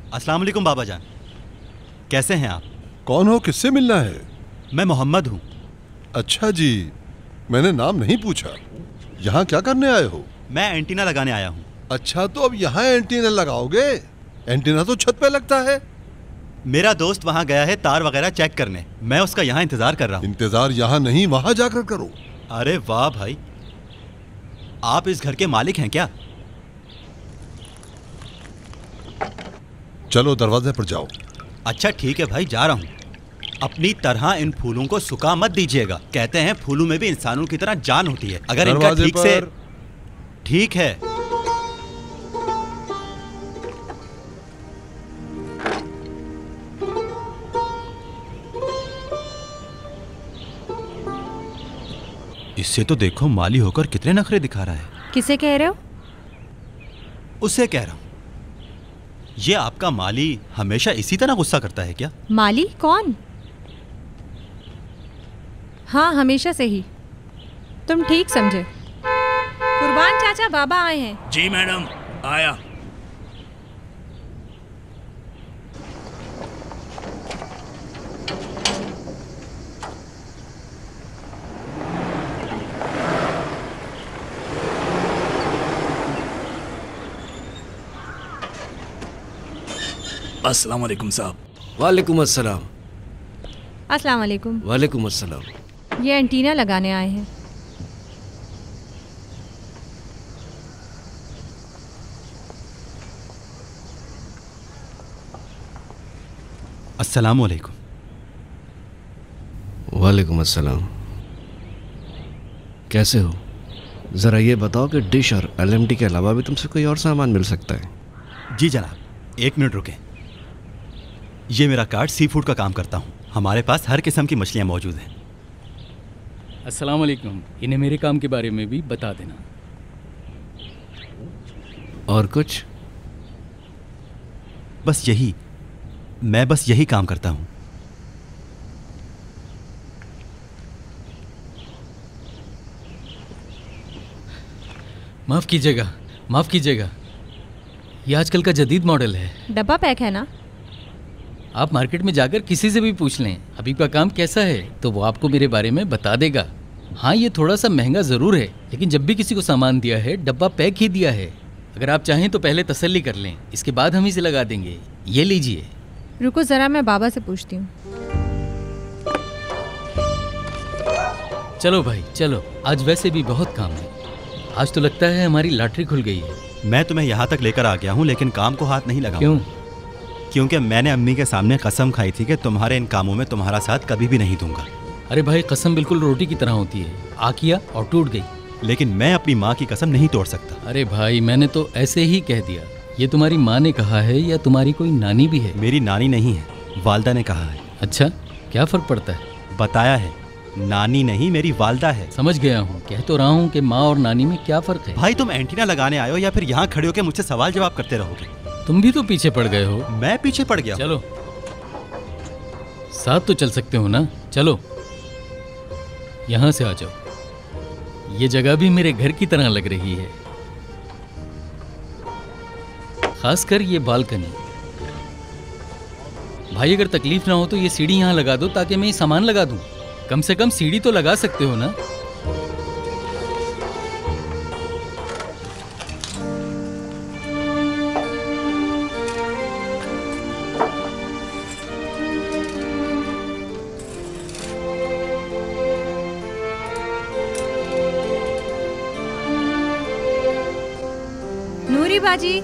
अस्सलाम वालेकुम बाबा जान, कैसे हैं आप? कौन हो, किससे मिलना है? मैं मोहम्मद हूँ। अच्छा जी, मैंने नाम नहीं पूछा। यहाँ क्या करने आए हो? मैं एंटीना लगाने आया हूँ। अच्छा, तो अब यहाँ एंटीना लगाओगे? एंटीना तो छत पे लगता है। मेरा दोस्त वहाँ गया है तार वगैरह चेक करने, मैं उसका यहाँ इंतजार कर रहा हूँ। इंतजार यहाँ नहीं, वहाँ जाकर करो। अरे वाह भाई, आप इस घर के मालिक हैं क्या? चलो दरवाजे पर जाओ। अच्छा ठीक है भाई, जा रहा हूँ। अपनी तरह इन फूलों को सुखा मत दीजिएगा। कहते हैं फूलों में भी इंसानों की तरह जान होती है। अगर इनका ठीक से। ठीक है। इससे तो देखो माली होकर कितने नखरे दिखा रहा है। किसे कह रहे हो? उसे कह रहा हूँ। ये आपका माली हमेशा इसी तरह गुस्सा करता है क्या? माली कौन? हाँ, हमेशा से ही। तुम ठीक समझे। कुर्बान चाचा, बाबा आए हैं। जी मैडम, आया। अस्सलाम वालेकुम साहब। वालेकुम अस्सलाम। अस्सलाम वालेकुम। वालेकुम अस्सलाम। ये एंटीना लगाने आए हैं। अस्सलाम वालेकुम। वालेकुम अस्सलाम। कैसे हो? ज़रा ये बताओ कि डिश और एलएमडी के अलावा भी तुमसे कोई और सामान मिल सकता है? जी जनाब, 1 मिनट रुकें। ये मेरा कार्ड सी फूड का काम करता हूँ। हमारे पास हर किस्म की मछलियाँ मौजूद हैं। अस्सलाम वालेकुम। इन्हें मेरे काम के बारे में भी बता देना। और कुछ? बस यही, मैं बस यही काम करता हूँ। माफ़ कीजिएगा, माफ़ कीजिएगा, ये आजकल का जदीद मॉडल है। डब्बा पैक है ना? आप मार्केट में जाकर किसी से भी पूछ लें हबीब का काम कैसा है, तो वो आपको मेरे बारे में बता देगा। हाँ, ये थोड़ा सा महंगा ज़रूर है, लेकिन जब भी किसी को सामान दिया है डब्बा पैक ही दिया है। अगर आप चाहें तो पहले तसल्ली कर लें, इसके बाद हम इसे लगा देंगे। ये लीजिए। रुको ज़रा, मैं बाबा से पूछती हूँ। चलो भाई चलो, आज वैसे भी बहुत काम है। आज तो लगता है हमारी लॉटरी खुल गई है। मैं तुम्हें यहाँ तक लेकर आ गया हूँ, लेकिन काम को हाथ नहीं लगाऊंगा। क्यों? क्योंकि मैंने अम्मी के सामने कसम खाई थी कि तुम्हारे इन कामों में तुम्हारा साथ कभी भी नहीं दूंगा। अरे भाई, कसम बिल्कुल रोटी की तरह होती है, आ किया और टूट गई। लेकिन मैं अपनी माँ की कसम नहीं तोड़ सकता। अरे भाई, मैंने तो ऐसे ही कह दिया। ये तुम्हारी माँ ने कहा है या तुम्हारी कोई नानी भी है? मेरी नानी नहीं है, वालदा ने कहा है। अच्छा, क्या फ़र्क पड़ता है? बताया है, नानी नहीं मेरी वालदा है। समझ गया हूँ, कह तो रहा हूँ कि माँ और नानी में क्या फ़र्क है। भाई, तुम एंटीना लगाने आए हो या फिर यहाँ खड़े होकर मुझसे सवाल जवाब करते रहोगे? तुम भी तो पीछे पड़ गए हो। मैं पीछे पड़ गया? चलो साथ तो चल सकते हो ना। चलो यहाँ से आ जाओ। ये जगह भी मेरे घर की तरह लग रही है, खासकर ये बालकनी। भाई, अगर तकलीफ ना हो तो ये सीढ़ी यहाँ लगा दो ताकि मैं ये सामान लगा दूं। कम से कम सीढ़ी तो लगा सकते हो ना। नूरी बाजी,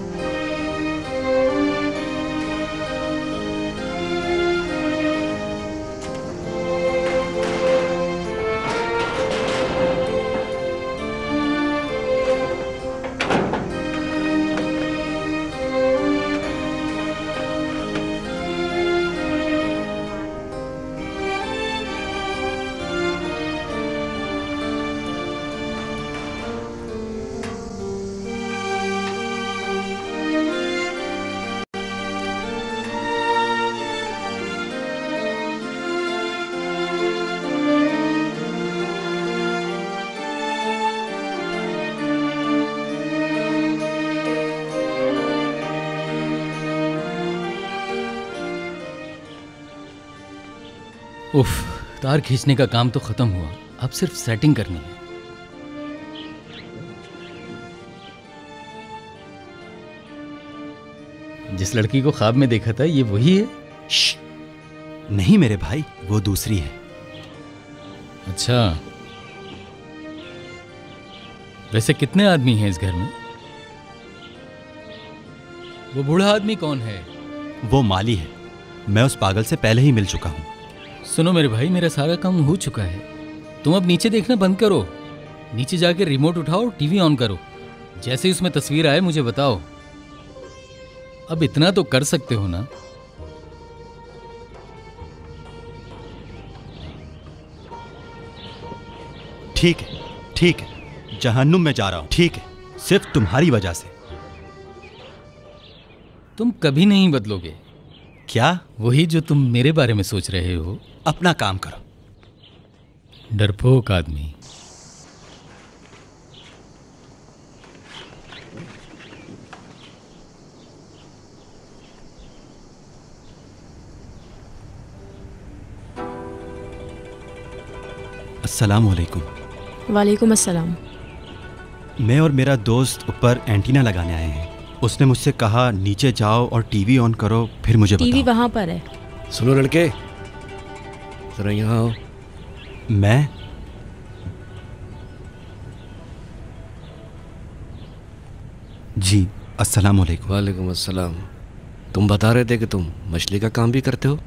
उफ, तार खींचने का काम तो खत्म हुआ, अब सिर्फ सेटिंग करनी है। जिस लड़की को ख्वाब में देखा था ये वही है? नहीं मेरे भाई, वो दूसरी है। अच्छा, वैसे कितने आदमी हैं इस घर में? वो बूढ़ा आदमी कौन है? वो माली है, मैं उस पागल से पहले ही मिल चुका हूँ। सुनो मेरे भाई, मेरा सारा काम हो चुका है, तुम अब नीचे देखना बंद करो। नीचे जाके रिमोट उठाओ, टीवी ऑन करो, जैसे ही उसमें तस्वीर आए मुझे बताओ। अब इतना तो कर सकते हो ना? ठीक है, ठीक है, जहन्नुम में जा रहा हूं, ठीक है, सिर्फ तुम्हारी वजह से। तुम कभी नहीं बदलोगे। क्या? वही जो तुम मेरे बारे में सोच रहे हो। अपना काम करो। डरपोक आदमी। अस्सलाम वालेकुम। वालेकुम अस्सलाम। मैं और मेरा दोस्त ऊपर एंटीना लगाने आए हैं। उसने मुझसे कहा नीचे जाओ और टीवी ऑन करो, फिर मुझे टीवी बताओ। वहाँ पर है। सुनो लड़के, जरा यहाँ आओ। मैं? जी, अस्सलाम वालेकुम। वालेकुम अस्सलाम। तुम बता रहे थे कि तुम मछली का काम भी करते हो?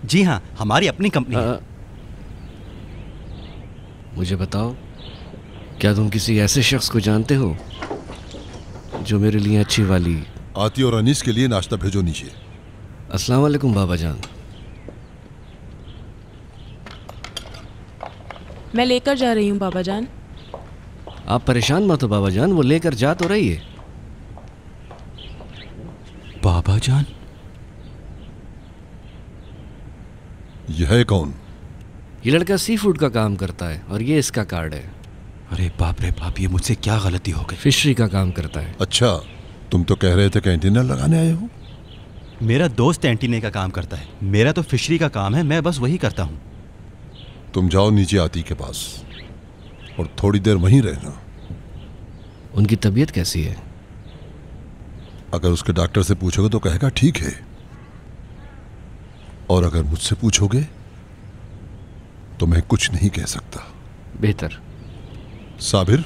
जी हाँ, हमारी अपनी कंपनी है। मुझे बताओ, क्या तुम किसी ऐसे शख्स को जानते हो जो मेरे लिए अच्छी वाली आती और अनीस के लिए नाश्ता भेजो नीचे। अस्सलाम वालेकुम बाबा जान। मैं लेकर जा रही हूँ बाबा जान। आप परेशान मत हो बाबा जान, वो लेकर जा तो रही है। बाबा जान? यह है कौन? ये लड़का सी फूड का काम करता है और ये इसका कार्ड है। अरे बाप रे बाप, ये मुझसे क्या गलती हो गई। फिशरी का काम करता है। अच्छा, तुम तो कह रहे थे कि एंटीना लगाने आए हो। मेरा दोस्त एंटीने का काम करता है, मेरा तो फिशरी का काम है, मैं बस वही करता हूँ। तुम जाओ नीचे आती के पास और थोड़ी देर वहीं रहना। उनकी तबीयत कैसी है? अगर उसके डॉक्टर से पूछोगे तो कहेगा ठीक है, और अगर मुझसे पूछोगे तो मैं कुछ नहीं कह सकता। बेहतर। साबिर,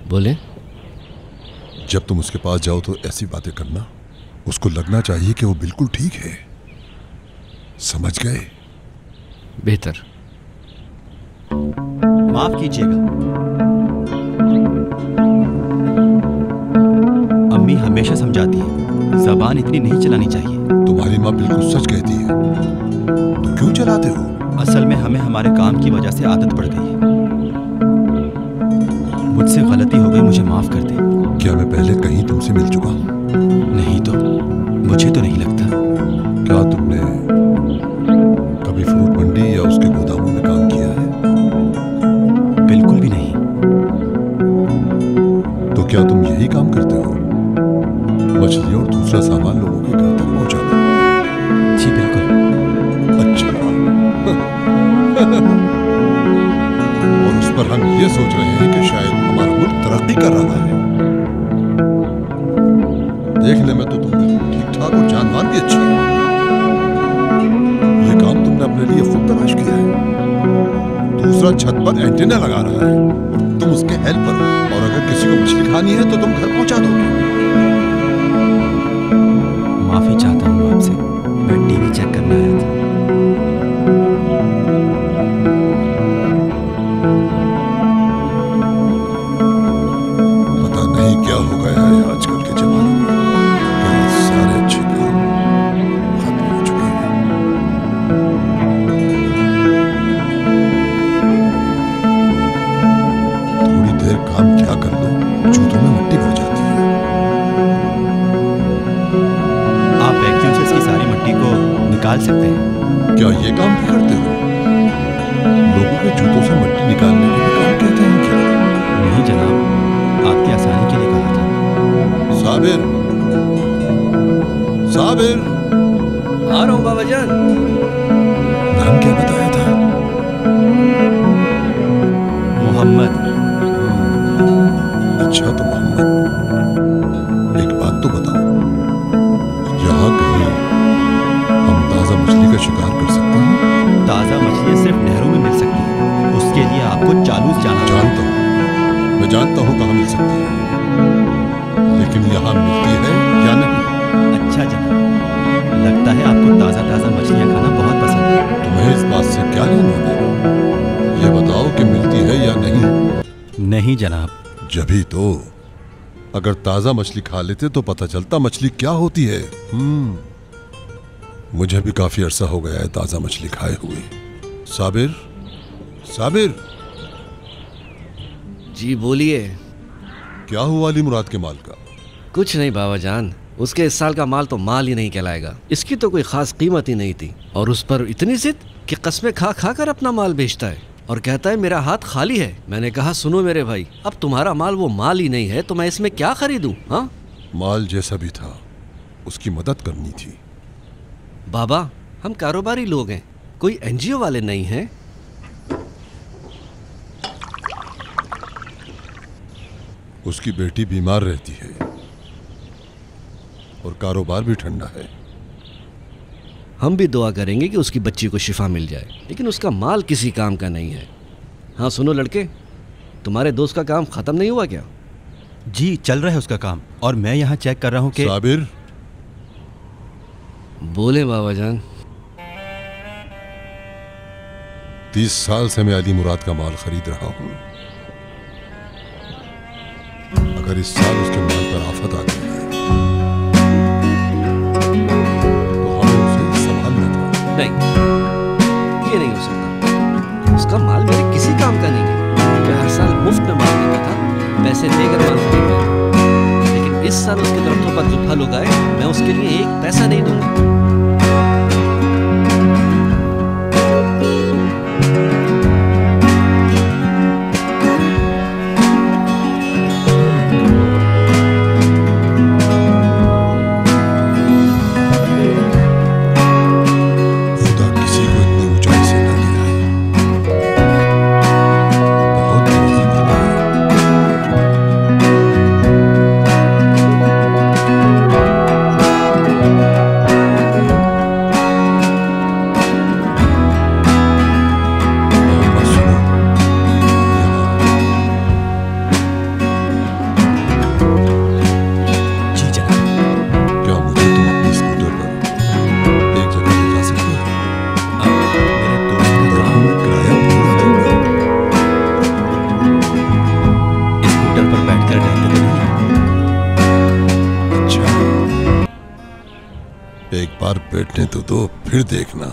बोले। जब तुम उसके पास जाओ तो ऐसी बातें करना, उसको लगना चाहिए कि वो बिल्कुल ठीक है। समझ गए? बेहतर। माफ कीजिएगा, अम्मी हमेशा समझाती है जबान इतनी नहीं चलानी चाहिए। तुम्हारी माँ बिल्कुल सच कहती है, तो क्यों चलाते हो? असल में हमें हमारे काम की वजह से आदत पड़ गई है। मुझसे गलती हो गई, मुझे माफ कर दे। क्या मैं पहले कहीं तुमसे मिल चुका हूँ? नहीं तो, मुझे तो नहीं लगता। क्या तुमने कभी फ्रूट मंडी या उसके गोदामों में काम किया है? बिल्कुल भी नहीं। तो क्या तुम यही काम करते हो, मछली और दूसरा सामान लोगों के घर तक पहुंचाना? जी बिल्कुल। अच्छा। और उस पर हम ये सोच रहे हैं कि शायद हमारा मुल्क तरक्की कर रहा है। देखने में तो तुम बिल्कुल ठीक ठाक और जानवान भी अच्छी है। ये काम तुमने अपने लिए खुद तलाश किया है। दूसरा छत पर एंटीना लगा रहा है और तुम उसके हेल्पर हो, और अगर किसी को मछली खानी है तो तुम घर पहुंचा दोगे। माफी चाहता हूँ आपसे, मैं टीवी चेक करने आया था। पता नहीं क्या हो गया है आजकल के जमाने में, क्या सारे अच्छे काम खत्म हो चुके हैं। थोड़ी देर काम क्या कर लो, जूतों में मिट्टी भर जाती है। आप वैक्यूम से इसकी सारी मिट्टी को निकाल सकते हैं। क्या ये काम भी करते हो? लोगों के जूतों से मिट्टी निकालने को भी काम कहते हैं क्या? नहीं जनाब, आपकी आसानी के लिए कहा था। साबिर, साबिर। आ रहा हूँ बाबा जान। धन मोहम्मद। अच्छा तो मोहम्मद, एक बात तो बताओ, यहाँ कहीं हम ताजा मछली का शिकार कर सकते हैं? ताजा मछलियाँ सिर्फ नहरों में मिल सकती हैं। उसके लिए आपको चालूस जाना होगा। जानता हूँ, मैं जानता हूँ कहाँ मिल सकती है, लेकिन यहाँ मिलती है या नहीं? अच्छा जनाब, लगता है आपको ताजा ताजा मछलियाँ खाना बहुत पसंद है। तुम्हें इस बात से क्या लेना देना? ये बताओ कि मिलती है या नहीं? नहीं जनाब। जभी तो अगर ताजा मछली खा लेते तो पता चलता मछली क्या होती है। मुझे भी काफी अरसा हो गया है ताजा मछली खाए हुए। साबिर, साबिर। जी बोलिए। क्या हुआ अली मुराद के माल का? कुछ नहीं बाबा जान, उसके इस साल का माल तो माल ही नहीं कहलाएगा। इसकी तो कोई खास कीमत ही नहीं थी, और उस पर इतनी जिद कि कस्में खा खा कर अपना माल बेचता है और कहता है मेरा हाथ खाली है। मैंने कहा सुनो मेरे भाई, अब तुम्हारा माल वो माल ही नहीं है तो मैं इसमें क्या खरीदूं? हाँ, माल जैसा भी था उसकी मदद करनी थी। बाबा हम कारोबारी लोग हैं, कोई एनजीओ वाले नहीं हैं। उसकी बेटी बीमार रहती है और कारोबार भी ठंडा है। हम भी दुआ करेंगे कि उसकी बच्ची को शिफा मिल जाए, लेकिन उसका माल किसी काम का नहीं है। हाँ सुनो लड़के, तुम्हारे दोस्त का काम खत्म नहीं हुआ क्या? जी चल रहा है उसका काम, और मैं यहाँ चेक कर रहा हूँ कि साबिर। बोले बाबा जान। 30 साल से मैं अली मुराद का माल खरीद रहा हूँ। अगर इस साल उसके माल पर आफत आ गई है तो हमें उसे संभालना था। नहीं, ये नहीं हो सकता। उसका माल मेरे किसी काम का नहीं है। मैं हर साल मुफ्त में माल देता था, पैसे देकर माल खरीदता, लेकिन इस साल उसके दरख्तों पर जो फल उगाए मैं उसके लिए एक पैसा नहीं दूंगा। बैठने तो दो, फिर देखना।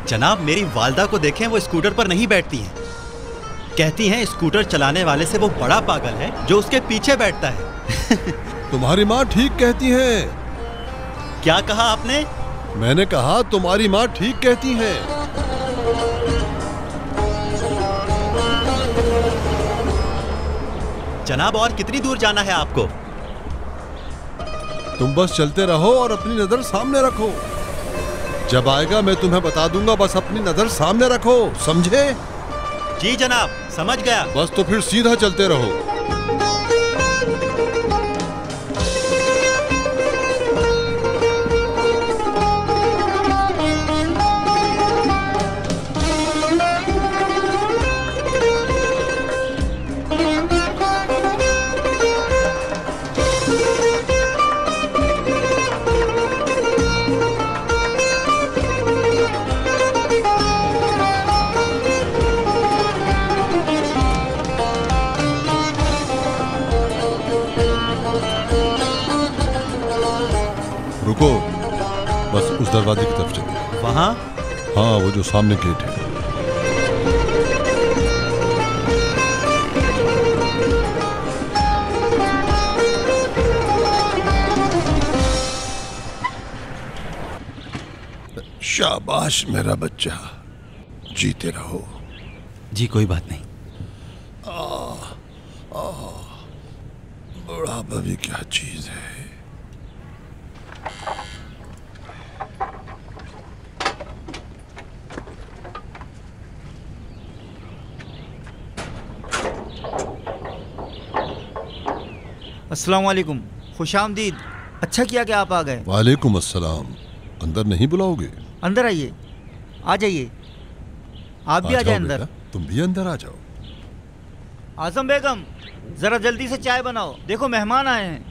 जनाब मेरी वालदा को देखें, वो स्कूटर पर नहीं बैठती हैं। कहती हैं स्कूटर चलाने वाले से वो बड़ा पागल है जो उसके पीछे बैठता है। तुम्हारी माँ ठीक कहती है। क्या कहा आपने? मैंने कहा तुम्हारी माँ ठीक कहती है। जनाब और कितनी दूर जाना है आपको? तुम बस चलते रहो और अपनी नजर सामने रखो। जब आएगा मैं तुम्हें बता दूंगा, बस अपनी नजर सामने रखो, समझे? जी जनाब, समझ गया। बस तो फिर सीधा चलते रहो। रुको, बस उस दरवाजे की तरफ चलिए। वहाँ? हाँ, वो जो सामने गेट है। शाबाश मेरा बच्चा, जीते रहो। जी कोई बात नहीं। बुढ़ापा भी क्या चीज है। अस्सलाम वालेकुम, खुशामदीद। अच्छा किया कि आप आ गए। वालेकुम अस्सलाम। अंदर नहीं बुलाओगे? अंदर आइए, आ जाइए। आप भी आ जाए अंदर। तुम भी अंदर आ जाओ। आजम बेगम, जरा जल्दी से चाय बनाओ, देखो मेहमान आए हैं।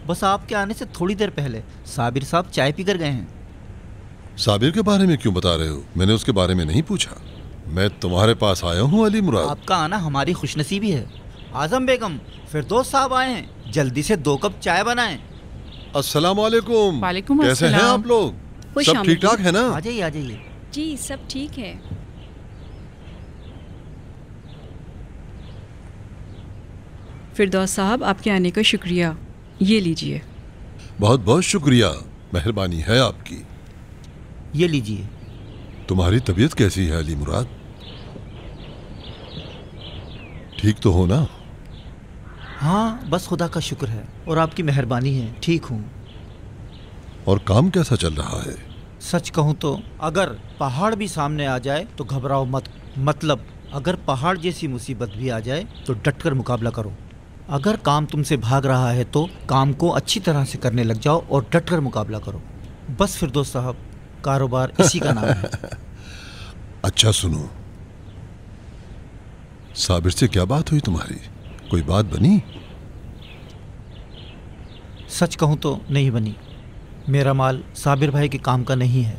बस आपके आने से थोड़ी देर पहले साबिर साहब चाय पीकर गए हैं। साबिर के बारे में क्यों बता रहे हो? मैंने उसके बारे में नहीं पूछा। मैं तुम्हारे पास आया हूँ अली मुराद। आपका आना हमारी खुशनसीबी है। आजम बेगम, फिरदौस साहब आए हैं, जल्दी से 2 कप चाय बनाएं। अस्सलाम वालेकुम। वालेकुम कैसे हैं आप लोग? सब ठीक ठाक है ना? आ जाइए, आ जाइए। जी सब ठीक है। फिरदौस साहब, आपके आने का शुक्रिया। ये लीजिए। बहुत बहुत शुक्रिया, मेहरबानी है आपकी। ये लीजिए। तुम्हारी तबीयत कैसी है अली मुराद? ठीक तो हो ना? हाँ, बस खुदा का शुक्र है और आपकी मेहरबानी है, ठीक हूँ। और काम कैसा चल रहा है? सच कहूँ तो अगर पहाड़ भी सामने आ जाए तो घबराओ मत। मतलब अगर पहाड़ जैसी मुसीबत भी आ जाए तो डटकर मुकाबला करो। अगर काम तुमसे भाग रहा है तो काम को अच्छी तरह से करने लग जाओ और डटकर मुकाबला करो। बस फिरदौस साहब, कारोबार इसी का नाम है। अच्छा सुनो, साबिर से क्या बात हुई तुम्हारी? कोई बात बनी? सच कहूँ तो नहीं बनी। मेरा माल साबिर भाई के काम का नहीं है।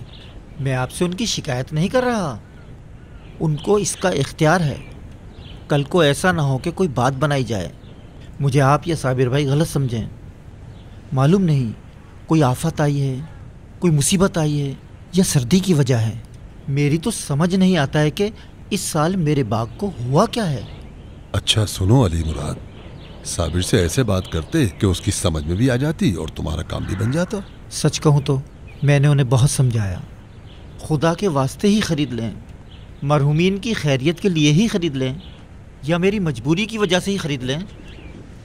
मैं आपसे उनकी शिकायत नहीं कर रहा, उनको इसका इख्तियार है। कल को ऐसा ना हो कि कोई बात बनाई जाए, मुझे आप या साबिर भाई गलत समझें। मालूम नहीं कोई आफत आई है, कोई मुसीबत आई है या सर्दी की वजह है। मेरी तो समझ नहीं आता है कि इस साल मेरे बाग को हुआ क्या है। अच्छा सुनो अली मुराद, साबिर से ऐसे बात करते कि उसकी समझ में भी आ जाती और तुम्हारा काम भी बन जाता। सच कहूँ तो मैंने उन्हें बहुत समझाया, खुदा के वास्ते ही ख़रीद लें, मरहूमीन की खैरियत के लिए ही ख़रीद लें या मेरी मजबूरी की वजह से ही ख़रीद लें,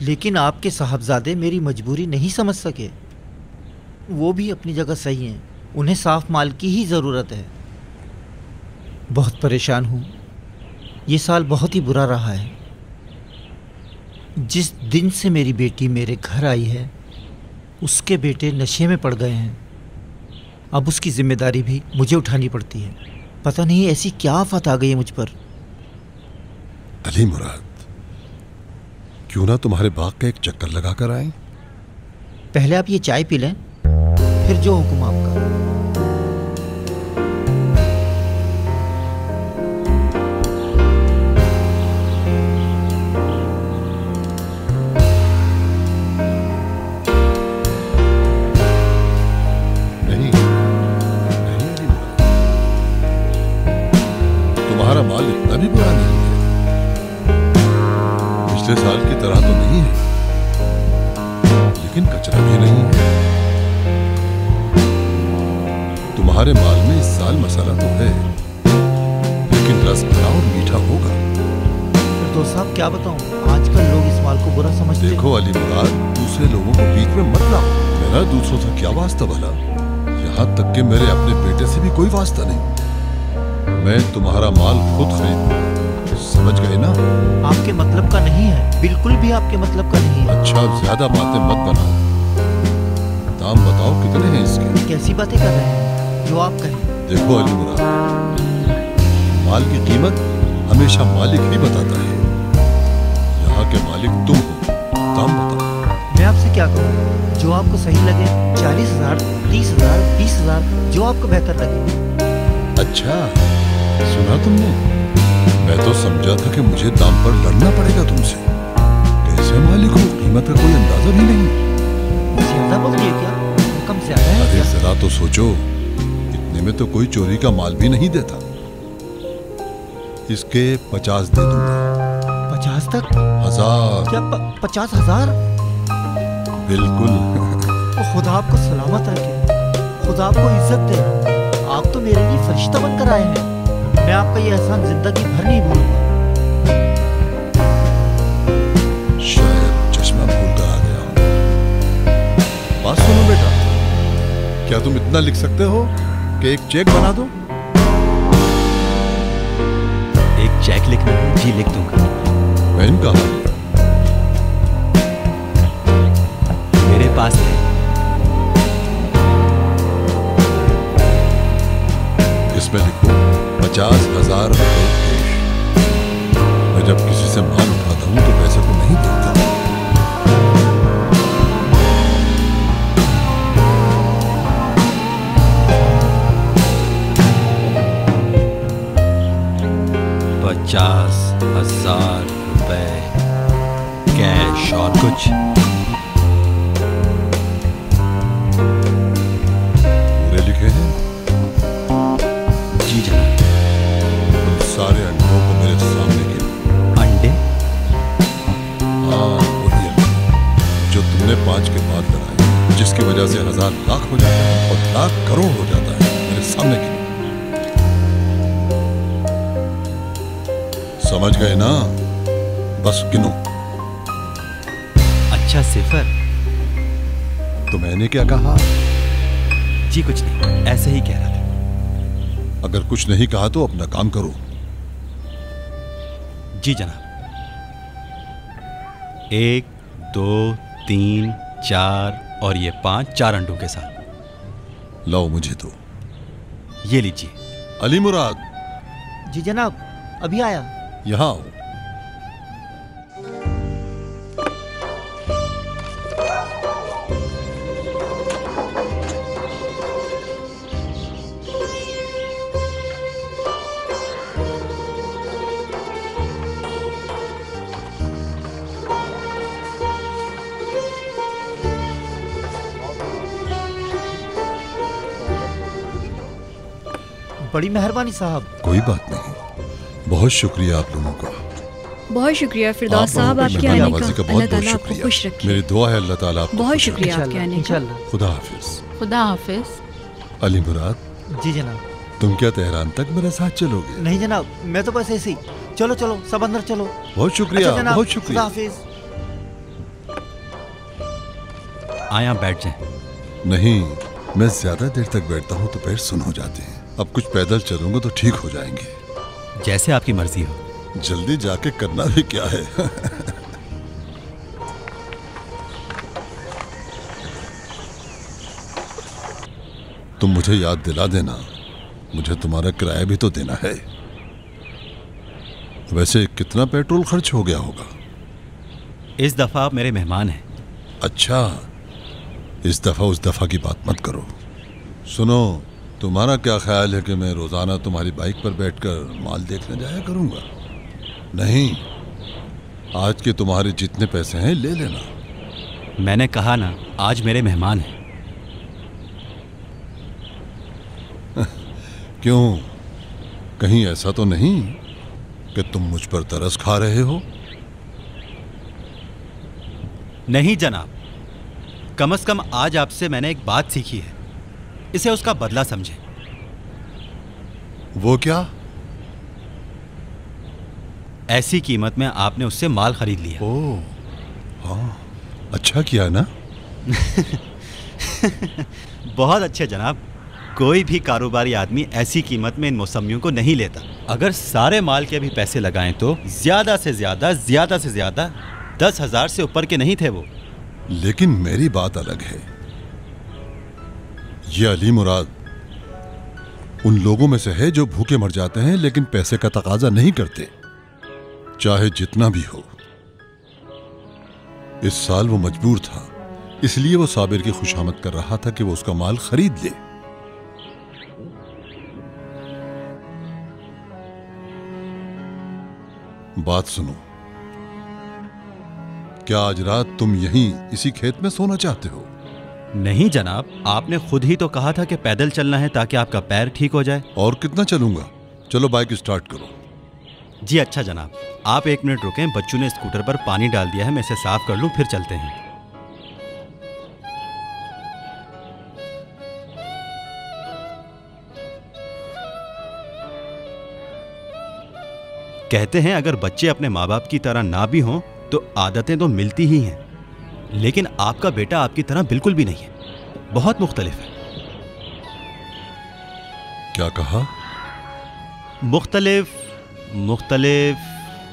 लेकिन आपके साहबजादे मेरी मजबूरी नहीं समझ सके। वो भी अपनी जगह सही हैं, उन्हें साफ माल की ही ज़रूरत है। बहुत परेशान हूँ, ये साल बहुत ही बुरा रहा है। जिस दिन से मेरी बेटी मेरे घर आई है उसके बेटे नशे में पड़ गए हैं। अब उसकी जिम्मेदारी भी मुझे उठानी पड़ती है। पता नहीं ऐसी क्या आफत आ गई है मुझ पर। अली मुराद, क्यों ना तुम्हारे बाग का एक चक्कर लगा कर आए? पहले आप ये चाय पी लें, फिर जो हुक्म आपका। तुम्हारा माल इतना भी बुरा नहीं है, पिछले साल की तरह तो नहीं है, लेकिन कचरा भी नहीं है। तुम्हारे माल में इस साल मसाला तो है, लेकिन रस भरा और मीठा होगा। तो साहब क्या बताऊं, आजकल लोग इस माल को बुरा समझते हैं। देखो अली मुराद, दूसरे लोगों को बीच में मत लाओ। मेरा दूसरों से क्या वास्ता भला, यहाँ तक कि मेरे अपने बेटे से भी कोई वास्ता नहीं। मैं तुम्हारा माल खुद खरीदूं, समझ गए ना? आपके मतलब का नहीं है, बिल्कुल भी आपके मतलब का नहीं है। अच्छा, ज्यादा बातें मत बनाओ, दाम बताओ कितने हैं इसके? कैसी बातें कर रहे हैं, जो आप कहें। देखो अली मुराद, माल की कीमत हमेशा मालिक ही बताता है। यहाँ के मालिक तुम हो, दाम बताओ। मैं आपसे क्या कहूँ, जो आपको सही लगे, 40,000, 30,000, 20,000, जो आपको बेहतर लगे। अच्छा सुना तुमने? मैं तो समझा था कि मुझे दाम पर लड़ना पड़ेगा तुमसे। कैसे मालिक हो, कीमत का कोई अंदाजा भी नहीं। ज्यादा बोल दिए क्या? कम ज्यादा है? अरे जरा तो सोचो, इतने में तो कोई चोरी का माल भी नहीं देता। इसके 50 दे दूंगा। 50 तक? 1000? क्या 50,000? बिल्कुल। खुदा आपको सलामत रखे, खुदा आपको इज्जत दे। आप तो मेरे लिए फरिश्ता बनकर आए हैं। मैं आपका ये एहसान जिंदगी भर नहीं भूलूंगा। शायद चश्मा भूल कर आ गया हूं। बात सुनो बेटा, क्या तुम इतना लिख सकते हो कि एक चेक बना दो? एक चेक लिखना है? जी लिख दूंगा। मैं इनका पास है। इसमें लिखो 50,000 रुपए कैश। मैं जब किसी से माल उठाता हूं तो पैसे को नहीं देखता। ₹50,000 कैश और कुछ? पूरे लिखे हैं? जी जनाब। उन सारे अंडों को मेरे सामने गिनो। अंडे? हाँ, वही अंडे जो तुमने 5 के बाद लगाए, जिसकी वजह से 1000 लाख हो जाता है और लाख करोड़ हो जाता है। मेरे सामने गिनो। समझ गए ना? बस गिनो। अच्छा सिफर। तो मैंने क्या कहा? जी कुछ नहीं, ऐसे ही कह रहा था। अगर कुछ नहीं कहा तो अपना काम करो। जी जनाब। 1, 2, 3, 4 और ये 5 4 अंडों के साथ। लाओ मुझे तो। ये लीजिए। अली मुराद। जी जनाब, अभी आया। यहाँ आओ। बड़ी मेहरबानी साहब। कोई बात नहीं, बहुत शुक्रिया आप लोगों का। बहुत शुक्रिया फिरदौस साहब, आपके आने का। अल्लाह ताला आपको खुश रखे। मेरी दुआ है अल्लाह ताला आपको बहुत शुक्रिया आपके आने का। खुदा हाफिज। खुदा हाफिज। अली मुराद। जी जनाब। तुम क्या तेहरान तक मेरे साथ चलोगे? नहीं जनाब, मैं तो बस ऐसे ही। चलो चलो, सब अंदर चलो। बहुत शुक्रिया। अच्छा जनाब, बहुत शुक्रिया। खुदा हाफिज। आया बैठ जाए। नहीं, मैं ज्यादा देर तक बैठता हूँ तो पैर सुन हो जाते हैं। अब कुछ पैदल चलूंगा तो ठीक हो जाएंगे। जैसे आपकी मर्जी हो। जल्दी जाके करना भी क्या है। तुम मुझे याद दिला देना, मुझे तुम्हारा किराया भी तो देना है। वैसे कितना पेट्रोल खर्च हो गया होगा? इस दफा आप मेरे मेहमान हैं। अच्छा, इस दफा उस दफा की बात मत करो। सुनो, तुम्हारा क्या ख्याल है कि मैं रोजाना तुम्हारी बाइक पर बैठकर माल देखने जाया करूंगा? नहीं, आज के तुम्हारे जितने पैसे हैं ले लेना। मैंने कहा ना, आज मेरे मेहमान हैं। क्यों, कहीं ऐसा तो नहीं कि तुम मुझ पर तरस खा रहे हो? नहीं जनाब, कम से कम आज आपसे मैंने एक बात सीखी है, इसे उसका बदला समझे। वो क्या? ऐसी कीमत में आपने उससे माल खरीद लिया। ओह, हाँ, अच्छा किया ना? बहुत अच्छे जनाब। कोई भी कारोबारी आदमी ऐसी कीमत में इन मौसमियों को नहीं लेता। अगर सारे माल के भी पैसे लगाएं तो ज्यादा से ज्यादा 10,000 से ऊपर के नहीं थे वो। लेकिन मेरी बात अलग है। ये अली मुराद उन लोगों में से है जो भूखे मर जाते हैं लेकिन पैसे का तकाजा नहीं करते, चाहे जितना भी हो। इस साल वो मजबूर था, इसलिए वो साबिर की खुशामद कर रहा था कि वो उसका माल खरीद ले। बात सुनो, क्या आज रात तुम यहीं इसी खेत में सोना चाहते हो? नहीं जनाब, आपने खुद ही तो कहा था कि पैदल चलना है ताकि आपका पैर ठीक हो जाए। और कितना चलूंगा? चलो बाइक स्टार्ट करो। जी अच्छा जनाब, आप 1 मिनट रुकें, बच्चों ने स्कूटर पर पानी डाल दिया है, मैं इसे साफ कर लूं फिर चलते हैं। कहते हैं अगर बच्चे अपने माँ बाप की तरह ना भी हों तो आदतें तो मिलती ही हैं, लेकिन आपका बेटा आपकी तरह बिल्कुल भी नहीं है, बहुत मुख्तलिफ है। क्या कहा? मुख्तलिफ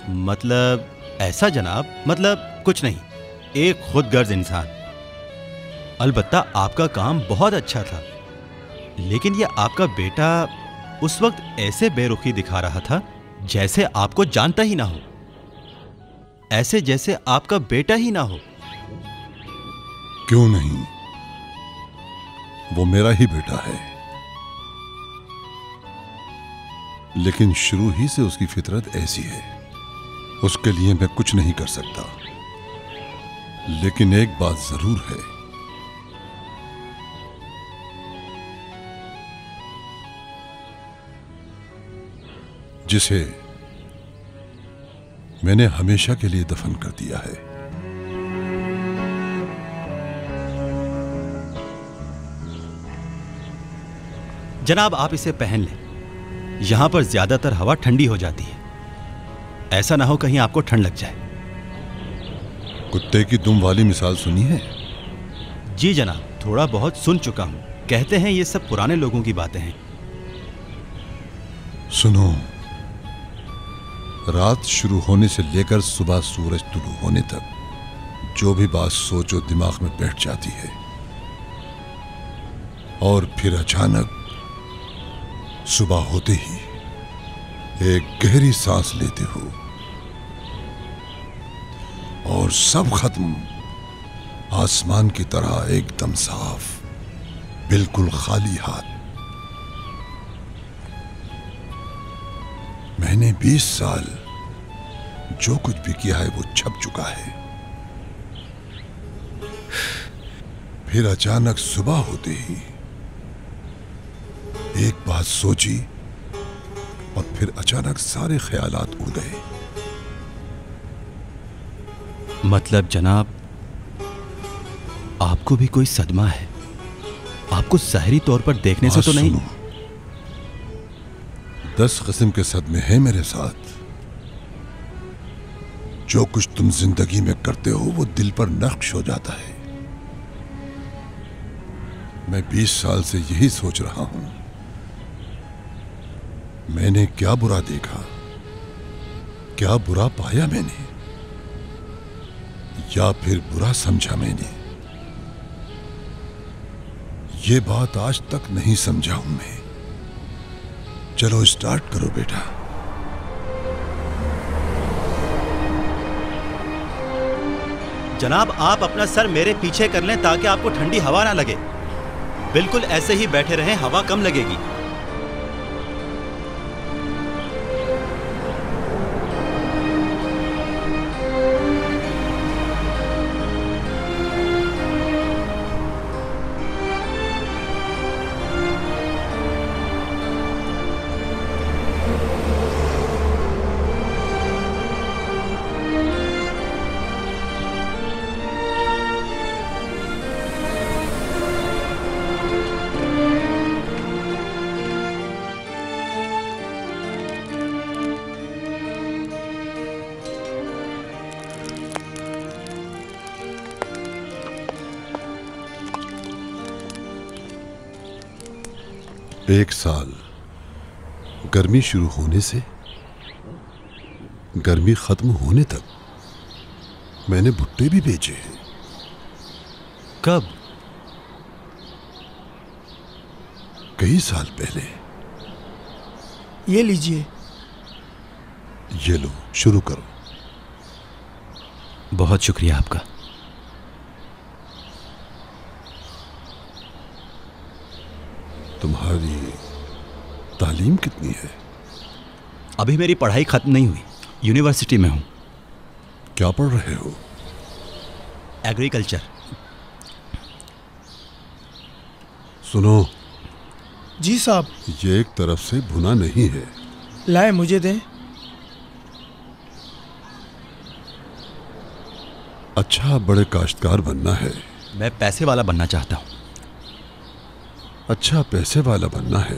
मतलब ऐसा जनाब, मतलब कुछ नहीं, एक खुदगर्ज इंसान। अलबत्ता आपका काम बहुत अच्छा था, लेकिन ये आपका बेटा उस वक्त ऐसे बेरुखी दिखा रहा था जैसे आपको जानता ही ना हो, ऐसे जैसे आपका बेटा ही ना हो। क्यों नहीं, वो मेरा ही बेटा है, लेकिन शुरू ही से उसकी फितरत ऐसी है। उसके लिए मैं कुछ नहीं कर सकता, लेकिन एक बात जरूर है, जिसे मैंने हमेशा के लिए दफन कर दिया है। जनाब, आप इसे पहन लें। यहां पर ज्यादातर हवा ठंडी हो जाती है, ऐसा ना हो कहीं आपको ठंड लग जाए। कुत्ते की दुम वाली मिसाल सुनी है? जी जनाब, थोड़ा बहुत सुन चुका हूं। कहते हैं ये सब पुराने लोगों की बातें हैं। सुनो, रात शुरू होने से लेकर सुबह सूरज तुलू होने तक जो भी बात सोचो दिमाग में बैठ जाती है, और फिर अचानक सुबह होते ही एक गहरी सांस लेते हो और सब खत्म। आसमान की तरह एकदम साफ, बिल्कुल खाली हाथ। मैंने 20 साल जो कुछ भी किया है वो छप चुका है। फिर अचानक सुबह होते ही एक बात सोची और फिर अचानक सारे ख्यालात उड़ गए। मतलब जनाब, आपको भी कोई सदमा है? आपको ज़ाहिरी तौर पर देखने से तो नहीं? 10 किस्म के सदमे हैं मेरे साथ। जो कुछ तुम जिंदगी में करते हो वो दिल पर नक्श हो जाता है। मैं 20 साल से यही सोच रहा हूं, मैंने क्या बुरा देखा, क्या बुरा पाया मैंने, या फिर बुरा समझा मैंने। ये बात आज तक नहीं समझा हूं मैं। चलो स्टार्ट करो बेटा। जनाब, आप अपना सर मेरे पीछे कर लें ताकि आपको ठंडी हवा ना लगे। बिल्कुल ऐसे ही बैठे रहें, हवा कम लगेगी। एक साल गर्मी शुरू होने से गर्मी खत्म होने तक मैंने भुट्टे भी बेचे हैं। कब? कई साल पहले। ये लीजिए। ये लो, शुरू करो। बहुत शुक्रिया आपका। तुम्हारी तालीम कितनी है? अभी मेरी पढ़ाई खत्म नहीं हुई, यूनिवर्सिटी में हूं। क्या पढ़ रहे हो? एग्रीकल्चर। सुनो। जी साहब। ये एक तरफ से भुना नहीं है। लाए, मुझे दें। अच्छा, बड़े काश्तकार बनना है। मैं पैसे वाला बनना चाहता हूं। अच्छा, पैसे वाला बनना है।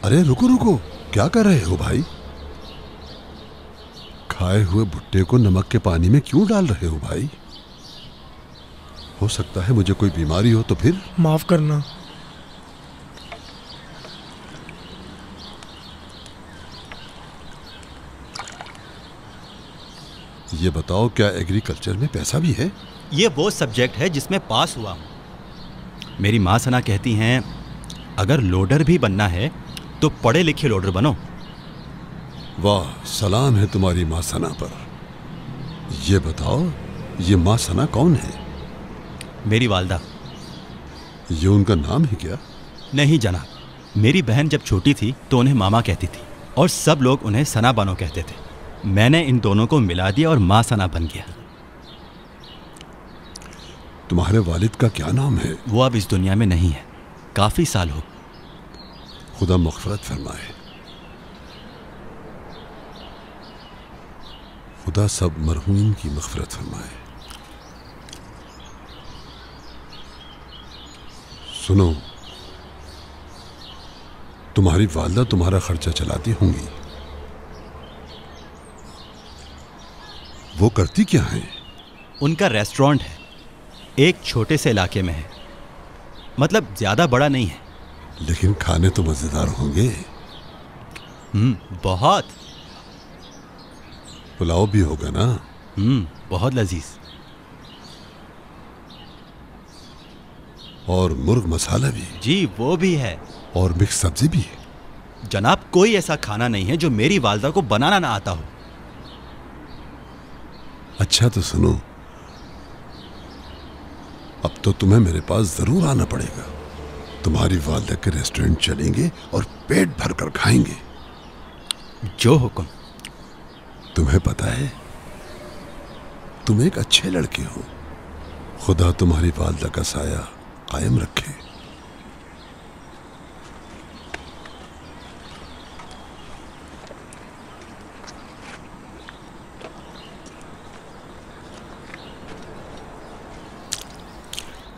अरे रुको रुको, क्या कर रहे हो भाई? खाए हुए भुट्टे को नमक के पानी में क्यों डाल रहे हो भाई? हो सकता है मुझे कोई बीमारी हो तो फिर? माफ करना। ये बताओ, क्या एग्रीकल्चर में पैसा भी है? ये वो सब्जेक्ट है जिसमें पास हुआ हूँ। मेरी माँ सना कहती हैं अगर लोडर भी बनना है तो पढ़े लिखे लोडर बनो। वाह, सलाम है तुम्हारी माँ सना पर। ये बताओ, ये माँ सना कौन है? मेरी वालदा। ये उनका नाम है क्या? नहीं जनाब, मेरी बहन जब छोटी थी तो उन्हें मामा कहती थी और सब लोग उन्हें सना बानो कहते थे। मैंने इन दोनों को मिला दिया और माँ सना बन गया। तुम्हारे वालिद का क्या नाम है? वो अब इस दुनिया में नहीं है, काफी साल हो। खुदा मग़फ़िरत फरमाए। खुदा सब मरहूमीन की मग़फ़िरत फरमाए। सुनो, तुम्हारी वालिदा तुम्हारा खर्चा चलाती होंगी। वो करती क्या है? उनका रेस्टोरेंट है, एक छोटे से इलाके में है, मतलब ज्यादा बड़ा नहीं है। लेकिन खाने तो मजेदार होंगे। बहुत। पुलाव भी होगा ना? बहुत लजीज। और मुर्ग मसाला भी? जी वो भी है। और मिक्स सब्जी भी है? जनाब, कोई ऐसा खाना नहीं है जो मेरी वालदा को बनाना ना आता हो। अच्छा तो सुनो, अब तो तुम्हें मेरे पास जरूर आना पड़ेगा। तुम्हारी वालदा के रेस्टोरेंट चलेंगे और पेट भरकर खाएंगे। जो हुक्म। तुम्हें पता है, तुम एक अच्छे लड़के हो। खुदा तुम्हारी वालदा का साया कायम रखे।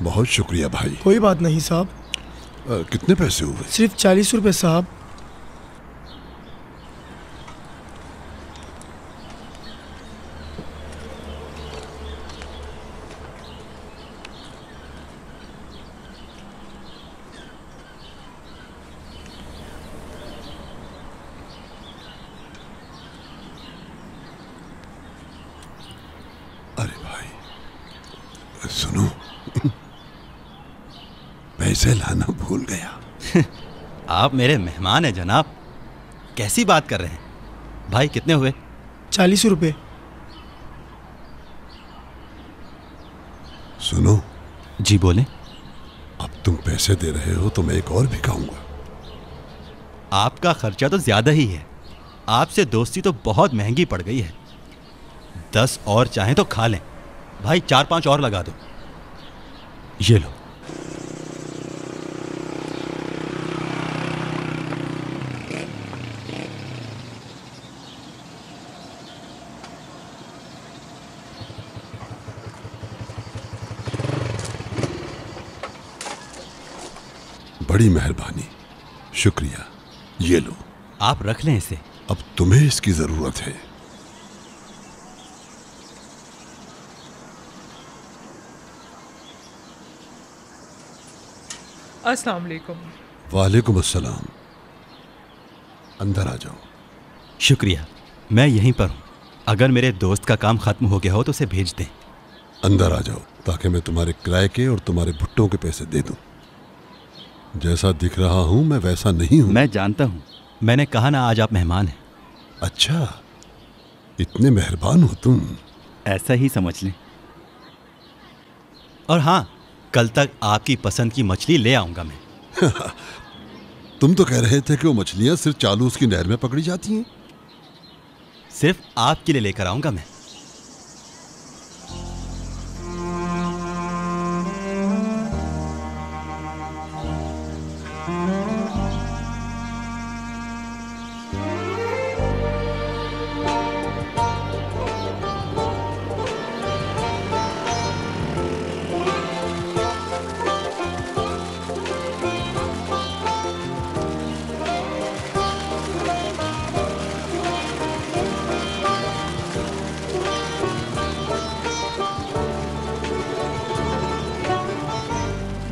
बहुत शुक्रिया भाई। कोई बात नहीं साहब। कितने पैसे हुए? सिर्फ 40 रुपए साहब। अरे भाई सुनो, पैसे लाना भूल गया। आप मेरे मेहमान हैं जनाब, कैसी बात कर रहे हैं? भाई कितने हुए? 40 रुपए। सुनो। जी बोले। अब तुम पैसे दे रहे हो तो मैं एक और भी खाऊंगा। आपका खर्चा तो ज्यादा ही है, आपसे दोस्ती तो बहुत महंगी पड़ गई है। 10 और चाहें तो खा लें। भाई 4-5 और लगा दो। ये लो। बड़ी मेहरबानी, शुक्रिया। ये लो। आप रख लें इसे। अब तुम्हें इसकी जरूरत है। अस्सलाम वालेकुम। वालेकुम अस्सलाम। अंदर आ जाओ। शुक्रिया, मैं यहीं पर हूँ। अगर मेरे दोस्त का काम खत्म हो गया हो तो उसे भेज दें। अंदर आ जाओ ताकि मैं तुम्हारे किराए के और तुम्हारे भुट्टों के पैसे दे दूं। जैसा दिख रहा हूं मैं वैसा नहीं हूं। मैं जानता हूं, मैंने कहा ना आज आप मेहमान हैं। अच्छा, इतने मेहरबान हो तुम। ऐसा ही समझ लें। और हाँ, कल तक आपकी पसंद की मछली ले आऊंगा मैं। तुम तो कह रहे थे कि वो मछलियां सिर्फ चालूस की नहर में पकड़ी जाती हैं। सिर्फ आपके लिए लेकर आऊंगा मैं।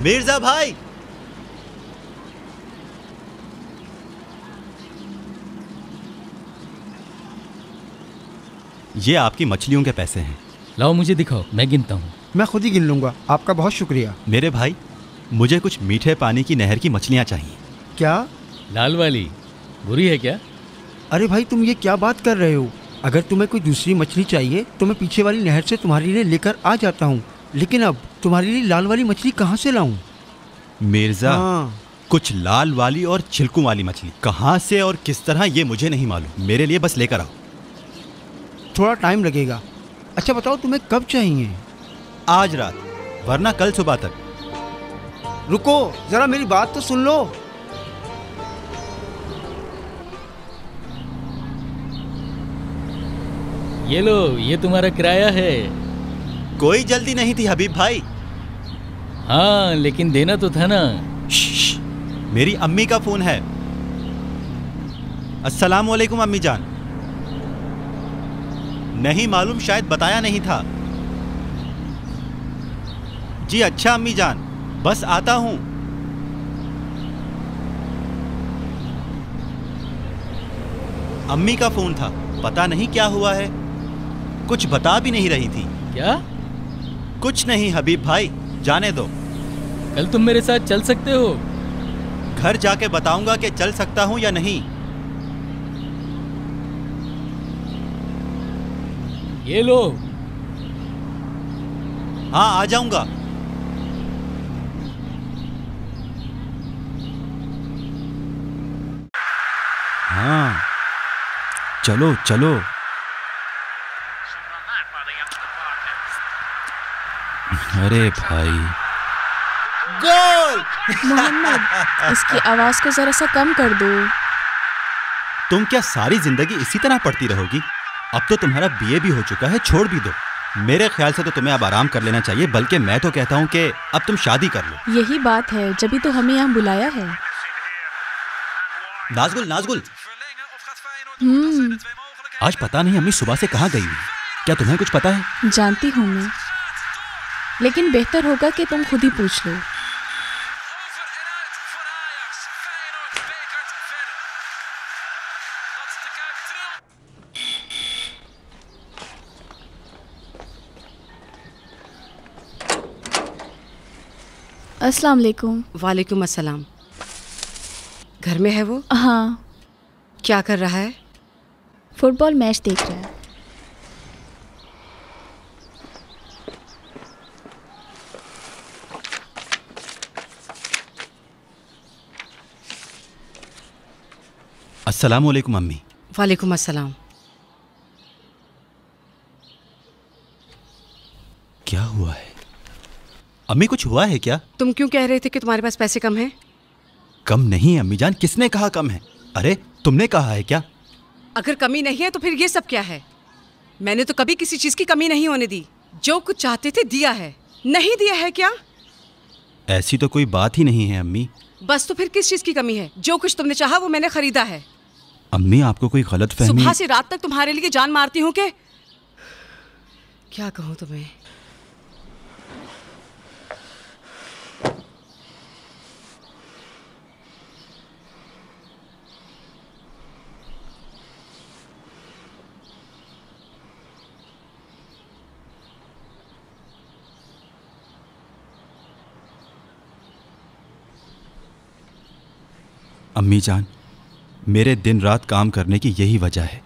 मिर्जा भाई, ये आपकी मछलियों के पैसे हैं। लाओ मुझे दिखाओ, मैं गिनता हूँ। मैं खुद ही गिन लूँगा, आपका बहुत शुक्रिया। मेरे भाई, मुझे कुछ मीठे पानी की नहर की मछलियाँ चाहिए। क्या? लाल वाली बुरी है क्या? अरे भाई, तुम ये क्या बात कर रहे हो? अगर तुम्हें कोई दूसरी मछली चाहिए तो मैं पीछे वाली नहर से तुम्हारे लिए लेकर आ जाता हूँ, लेकिन अब तुम्हारे लिए लाल वाली मछली कहाँ से लाऊं? मिर्जा, कुछ लाल वाली और छिलकों वाली मछली कहाँ से और किस तरह ये मुझे नहीं मालूम। मेरे लिए बस लेकर आओ। थोड़ा टाइम लगेगा। अच्छा बताओ, तुम्हें कब चाहिए? आज रात, वरना कल सुबह तक। रुको जरा, मेरी बात तो सुन लो। ये लो, ये तुम्हारा किराया है। कोई जल्दी नहीं थी हबीब भाई। हाँ, लेकिन देना तो था ना। मेरी अम्मी का फोन है। अस्सलाम वालेकुम अम्मी जान। नहीं मालूम, शायद बताया नहीं था। जी अच्छा अम्मी जान, बस आता हूं। अम्मी का फोन था, पता नहीं क्या हुआ है, कुछ बता भी नहीं रही थी। क्या? कुछ नहीं हबीब भाई, जाने दो। कल तुम मेरे साथ चल सकते हो। घर जाके बताऊंगा कि चल सकता हूं या नहीं। ये लो। हाँ, आ जाऊंगा। हाँ, चलो चलो। अरे भाई, गोल! मोहम्मद, इसकी आवाज को जरा सा कम कर दो। तुम क्या सारी जिंदगी इसी तरह पढ़ती रहोगी? अब तो तुम्हारा बीए भी हो चुका है, छोड़ भी दो। मेरे ख्याल से तो तुम्हें अब आराम कर लेना चाहिए, बल्कि मैं तो कहता हूँ कि अब तुम शादी कर लो। यही बात है, जब तो हमें यहाँ बुलाया है। नाज़गुल, नाज़गुल, आज पता नहीं अम्मी सुबह से कहाँ गई हुई। क्या तुम्हें कुछ पता है? जानती हूँ मैं, लेकिन बेहतर होगा कि तुम खुद ही पूछ लो। अस्सलाम वालेकुम। वालेकुम अस्सलाम। घर में है वो? हाँ। क्या कर रहा है? फुटबॉल मैच देख रहा है। अस्सलाम वालेकुम अम्मी। वालेकुम अस्सलाम। क्या हुआ है अम्मी? कुछ हुआ है क्या? तुम क्यों कह रहे थे कि तुम्हारे पास पैसे कम हैं? कम नहीं अम्मी जान, किसने कहा कम है? अरे तुमने कहा है क्या? अगर कमी नहीं है तो फिर ये सब क्या है? मैंने तो कभी किसी चीज की कमी नहीं होने दी। जो कुछ चाहते थे दिया है। नहीं दिया है क्या? ऐसी तो कोई बात ही नहीं है अम्मी। बस तो फिर किस चीज की कमी है? जो कुछ तुमने चाहा वो मैंने खरीदा है। अम्मी आपको कोई गलतफहमी। सुबह से रात तक तुम्हारे लिए जान मारती हूँ कि क्या कहूँ तुम्हें। अम्मी जान, मेरे दिन रात काम करने की यही वजह है।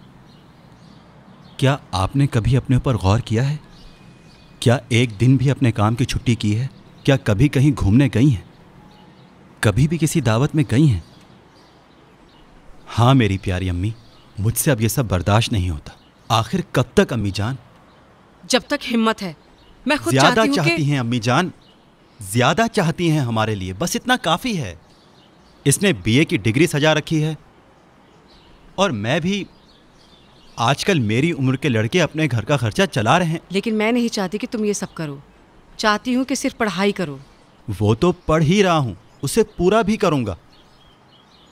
क्या आपने कभी अपने ऊपर गौर किया है? क्या एक दिन भी अपने काम की छुट्टी की है? क्या कभी कहीं घूमने गई हैं? कभी भी किसी दावत में गई हैं? हाँ मेरी प्यारी अम्मी, मुझसे अब ये सब बर्दाश्त नहीं होता। आखिर कब तक अम्मी जान? जब तक हिम्मत है। मैं खुद ज्यादा चाहती हैं अम्मी जान, ज्यादा चाहती हैं हमारे लिए, बस इतना काफी है। इसने बीए की डिग्री सजा रखी है और मैं भी। आजकल मेरी उम्र के लड़के अपने घर का खर्चा चला रहे हैं। लेकिन मैं नहीं चाहती कि तुम ये सब करो। चाहती हूँ कि सिर्फ पढ़ाई करो। वो तो पढ़ ही रहा हूँ, उसे पूरा भी करूँगा।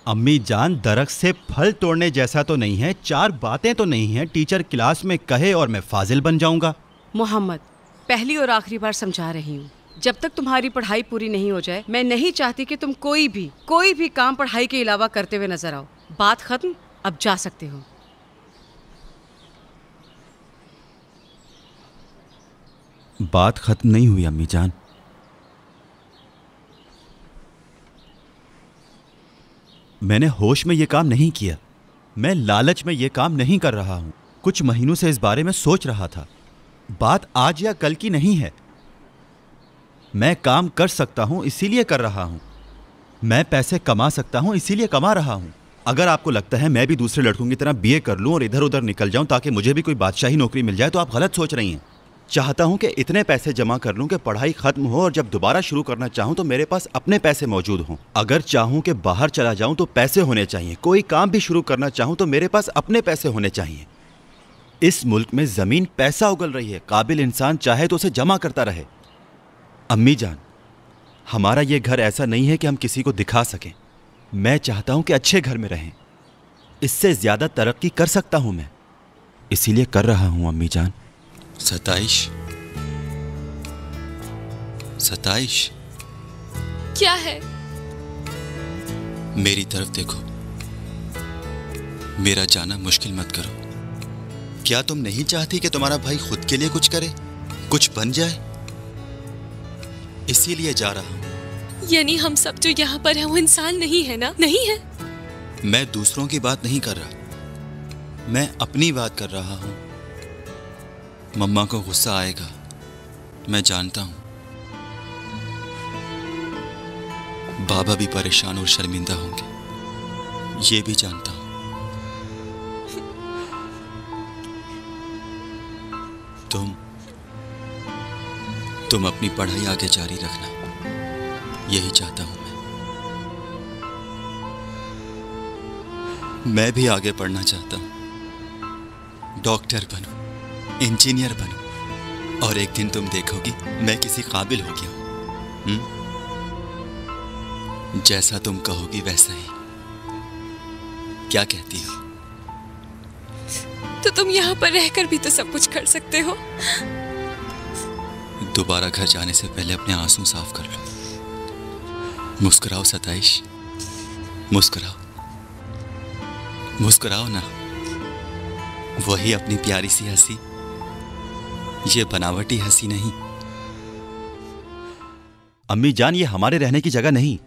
अम्मी जान, दरख्त से फल तोड़ने जैसा तो नहीं है, चार बातें तो नहीं है टीचर क्लास में कहे और मैं फाजिल बन जाऊँगा। मोहम्मद, पहली और आखिरी बार समझा रही हूँ, जब तक तुम्हारी पढ़ाई पूरी नहीं हो जाए मैं नहीं चाहती कि तुम कोई भी काम पढ़ाई के अलावा करते हुए नजर आओ। बात खत्म, अब जा सकते हो। बात खत्म नहीं हुई अम्मी जान। मैंने होश में ये काम नहीं किया, मैं लालच में ये काम नहीं कर रहा हूं। कुछ महीनों से इस बारे में सोच रहा था। बात आज या कल की नहीं है। मैं काम कर सकता हूं इसीलिए कर रहा हूं। मैं पैसे कमा सकता हूं इसीलिए कमा रहा हूं। अगर आपको लगता है मैं भी दूसरे लड़कों की तरह बीए कर लूं और इधर उधर निकल जाऊं ताकि मुझे भी कोई बादशाही नौकरी मिल जाए, तो आप गलत सोच रही हैं। चाहता हूं कि इतने पैसे जमा कर लूं कि पढ़ाई खत्म हो और जब दोबारा शुरू करना चाहूं तो मेरे पास अपने पैसे मौजूद हों। अगर चाहूं कि बाहर चला जाऊं तो पैसे होने चाहिए। कोई काम भी शुरू करना चाहूं तो मेरे पास अपने पैसे होने चाहिए। इस मुल्क में जमीन पैसा उगल रही है, काबिल इंसान चाहे तो उसे जमा करता रहे। अम्मी जान, हमारा ये घर ऐसा नहीं है कि हम किसी को दिखा सकें। मैं चाहता हूं कि अच्छे घर में रहें। इससे ज्यादा तरक्की कर सकता हूं मैं, इसीलिए कर रहा हूं अम्मी जान। सताइश, सताइश, क्या है? मेरी तरफ देखो। मेरा जाना मुश्किल मत करो। क्या तुम नहीं चाहती कि तुम्हारा भाई खुद के लिए कुछ करे, कुछ बन जाए? इसीलिए जा रहा हूं। यानी हम सब जो यहाँ पर हैं वो इंसान नहीं है ना? नहीं है। मैं दूसरों की बात नहीं कर रहा, मैं अपनी बात कर रहा हूं। मम्मा को गुस्सा आएगा, मैं जानता हूं। बाबा भी परेशान और शर्मिंदा होंगे, ये भी जानता हूं। तुम अपनी पढ़ाई आगे जारी रखना, यही चाहता हूं मैं भी आगे पढ़ना चाहता हूं। डॉक्टर बनूं, इंजीनियर बनूं और एक दिन तुम देखोगी मैं किसी काबिल हो गया हूं। जैसा तुम कहोगी वैसा ही। क्या कहती हो? तो तुम यहाँ पर रहकर भी तो सब कुछ कर सकते हो। दोबारा घर जाने से पहले अपने आंसू साफ कर लो। मुस्कुराओ सताइश, मुस्कुराओ, मुस्कुराओ ना। वही अपनी प्यारी सी हंसी, ये बनावटी हंसी नहीं। अम्मी जान, ये हमारे रहने की जगह नहीं।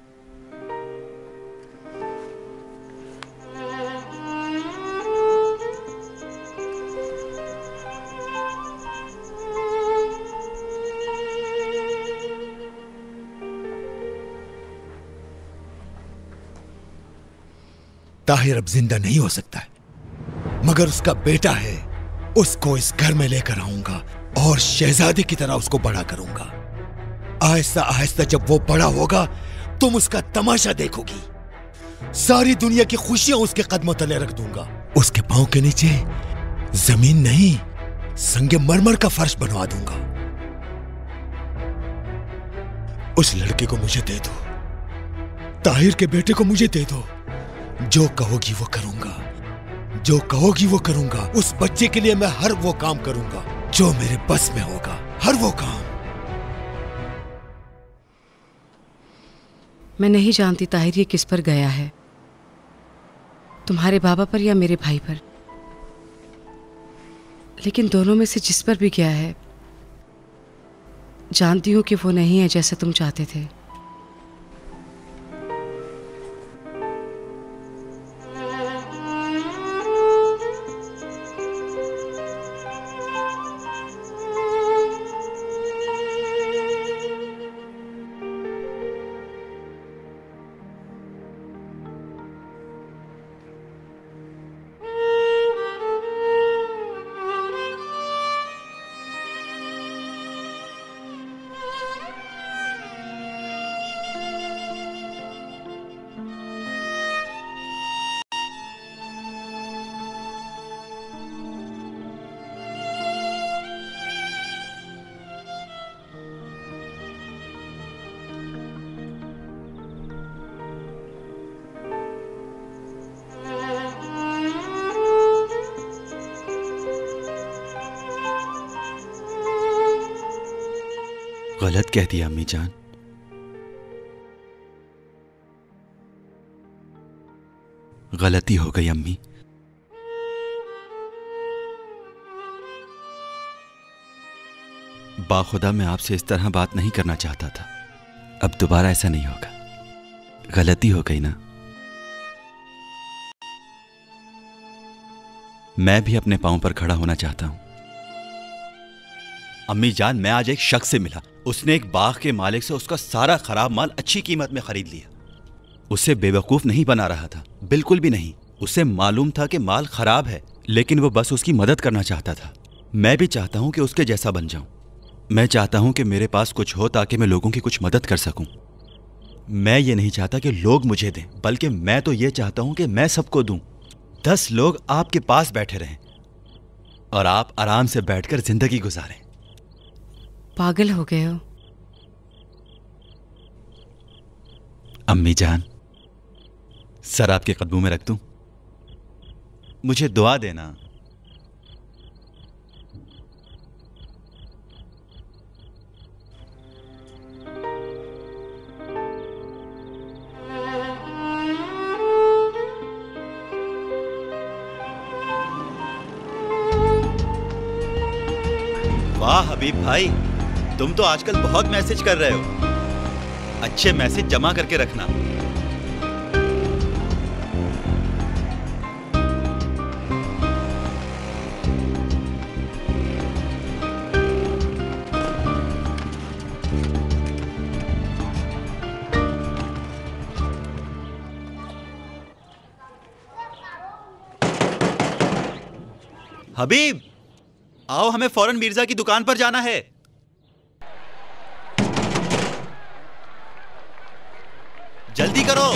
ताहिर अब जिंदा नहीं हो सकता है, मगर उसका बेटा है। उसको इस घर में लेकर आऊंगा और शहजादे की तरह उसको बड़ा करूंगा। आहिस्ता आहिस्ता जब वो बड़ा होगा तुम उसका तमाशा देखोगी। सारी दुनिया की खुशियां उसके कदमों तले रख दूंगा। उसके पांव के नीचे जमीन नहीं, संगे मरमर का फर्श बनवा दूंगा। उस लड़के को मुझे दे दो, ताहिर के बेटे को मुझे दे दो। जो कहोगी वो करूंगा, जो कहोगी वो करूंगा। उस बच्चे के लिए मैं हर वो काम करूंगा जो मेरे बस में होगा, हर वो काम। मैं नहीं जानती ताहिर ये किस पर गया है, तुम्हारे बाबा पर या मेरे भाई पर, लेकिन दोनों में से जिस पर भी गया है जानती हूं कि वो नहीं है जैसा तुम चाहते थे। गलत कह दिया अम्मी जान। गलती हो गई अम्मी। बाखुदा मैं आपसे इस तरह बात नहीं करना चाहता था। अब दोबारा ऐसा नहीं होगा। गलती हो गई ना। मैं भी अपने पांव पर खड़ा होना चाहता हूं। अम्मी जान, मैं आज एक शख्स से मिला। उसने एक बाग के मालिक से उसका सारा खराब माल अच्छी कीमत में खरीद लिया। उसे बेवकूफ नहीं बना रहा था, बिल्कुल भी नहीं। उसे मालूम था कि माल खराब है, लेकिन वो बस उसकी मदद करना चाहता था। मैं भी चाहता हूं कि उसके जैसा बन जाऊं। मैं चाहता हूं कि मेरे पास कुछ हो ताकि मैं लोगों की कुछ मदद कर सकूं। मैं ये नहीं चाहता कि लोग मुझे दें, बल्कि मैं तो ये चाहता हूं कि मैं सबको दूं। 10 लोग आपके पास बैठे रहें और आप आराम से बैठकर जिंदगी गुजारें। पागल हो गए हो? अम्मी जान, सर आपके कदमों में रख दूं? मुझे दुआ देना। वाह हबीब भाई, तुम तो आजकल बहुत मैसेज कर रहे हो। अच्छे मैसेज जमा करके रखना। हबीब, आओ, हमें फौरन मिर्जा की दुकान पर जाना है। जल्दी करो।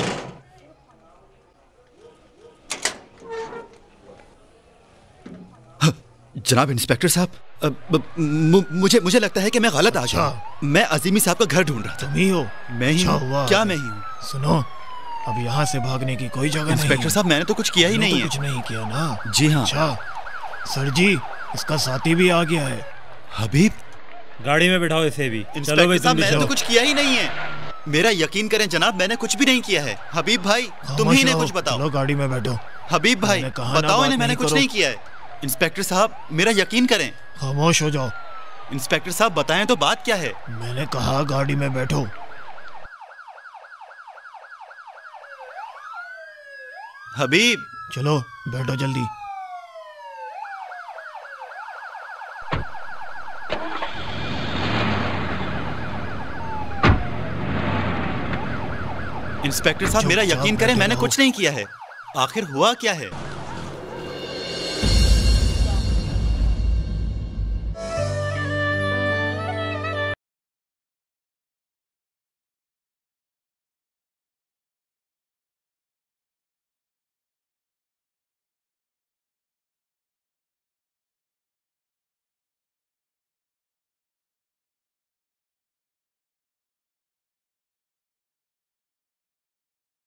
जनाब इंस्पेक्टर साहब, मुझे लगता है कि मैं गलत आ गया। मैं अजीमी साहब का घर ढूंढ रहा था। तुम ही हो? मैं ही हूँ। हुआ। क्या मैं ही हूँ? सुनो, अब यहाँ से भागने की कोई जगह नहीं। इंस्पेक्टर साहब, मैंने तो कुछ किया ही नहीं है। कुछ नहीं किया ना? जी हाँ। अच्छा सर जी, इसका साथी भी आ गया है। हबीब, गाड़ी में बिठाओ इसे भी। चलो भाई, साहब, मैंने तो कुछ किया ही नहीं है। मेरा यकीन करें जनाब, मैंने कुछ भी नहीं किया है। हबीब भाई, तुम ही ने कुछ बताओ। चलो गाड़ी में बैठो। हबीब भाई, बताओ इन्हें, मैंने कुछ नहीं किया है। इंस्पेक्टर साहब, मेरा यकीन करें। खामोश हो जाओ। इंस्पेक्टर साहब, बताएं तो बात क्या है। मैंने कहा गाड़ी में बैठो। हबीब, चलो बैठो जल्दी। इंस्पेक्टर साहब, मेरा यकीन करें, मैंने कुछ नहीं किया है। आखिर हुआ क्या है?